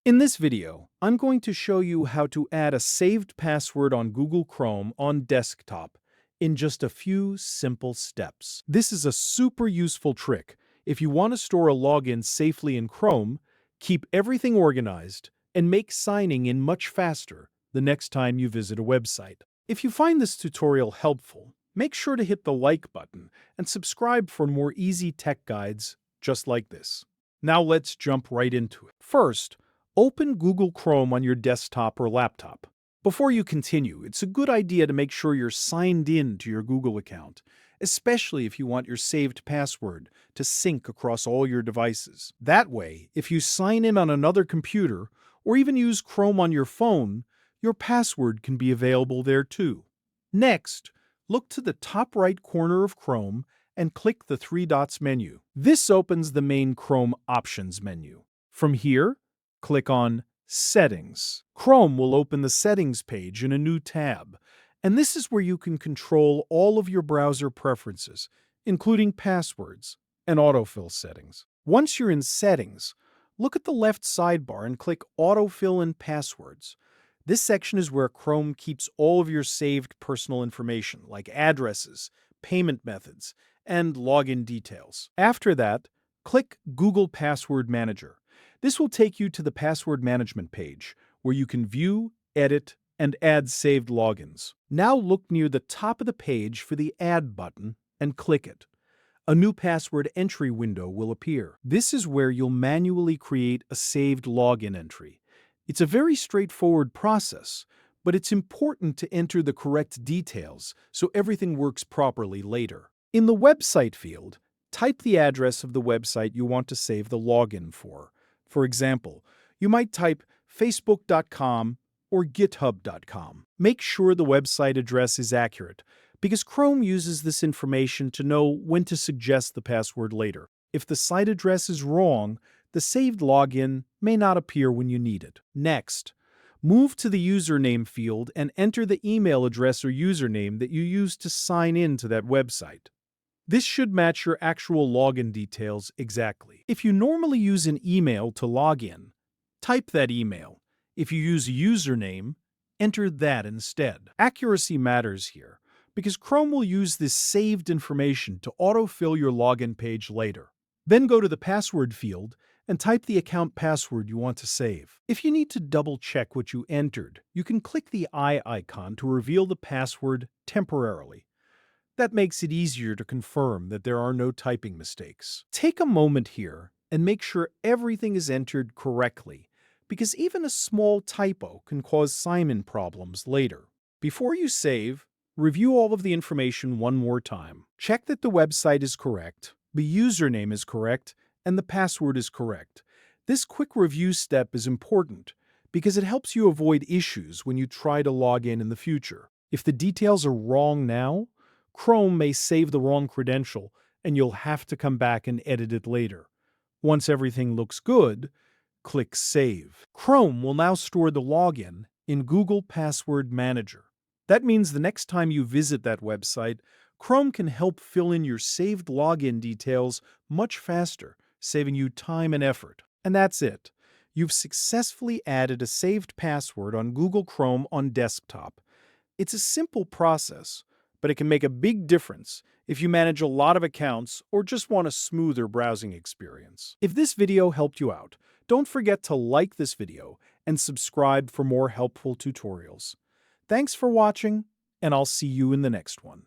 In this video, I'm going to show you how to add a saved password on Google Chrome on desktop in just a few simple steps. This is a super useful trick if you want to store a login safely in Chrome, keep everything organized, and make signing in much faster the next time you visit a website. If you find this tutorial helpful, make sure to hit the like button and subscribe for more easy tech guides just like this. Now let's jump right into it. First, open Google Chrome on your desktop or laptop. Before you continue, it's a good idea to make sure you're signed in to your Google account, especially if you want your saved password to sync across all your devices. That way, if you sign in on another computer or even use Chrome on your phone, your password can be available there too. Next, look to the top right corner of Chrome and click the three dots menu. This opens the main Chrome options menu. From here, click on Settings. Chrome will open the Settings page in a new tab, and this is where you can control all of your browser preferences, including passwords and autofill settings. Once you're in Settings, look at the left sidebar and click Autofill and Passwords. This section is where Chrome keeps all of your saved personal information, like addresses, payment methods, and login details. After that, click Google Password Manager. This will take you to the password management page, where you can view, edit, and add saved logins. Now look near the top of the page for the Add button and click it. A new password entry window will appear. This is where you'll manually create a saved login entry. It's a very straightforward process, but it's important to enter the correct details so everything works properly later. In the website field, type the address of the website you want to save the login for. For example, you might type facebook.com or github.com. Make sure the website address is accurate, because Chrome uses this information to know when to suggest the password later. If the site address is wrong, the saved login may not appear when you need it. Next, move to the username field and enter the email address or username that you used to sign in to that website. This should match your actual login details exactly. If you normally use an email to log in, type that email. If you use a username, enter that instead. Accuracy matters here, because Chrome will use this saved information to autofill your login page later. Then go to the password field and type the account password you want to save. If you need to double-check what you entered, you can click the eye icon to reveal the password temporarily. That makes it easier to confirm that there are no typing mistakes. Take a moment here and make sure everything is entered correctly, because even a small typo can cause sign-in problems later. Before you save, review all of the information one more time. Check that the website is correct, the username is correct, and the password is correct. This quick review step is important because it helps you avoid issues when you try to log in the future. If the details are wrong now, Chrome may save the wrong credential, and you'll have to come back and edit it later. Once everything looks good, click Save. Chrome will now store the login in Google Password Manager. That means the next time you visit that website, Chrome can help fill in your saved login details much faster, saving you time and effort. And that's it. You've successfully added a saved password on Google Chrome on desktop. It's a simple process, but it can make a big difference if you manage a lot of accounts or just want a smoother browsing experience. If this video helped you out, don't forget to like this video and subscribe for more helpful tutorials. Thanks for watching, and I'll see you in the next one.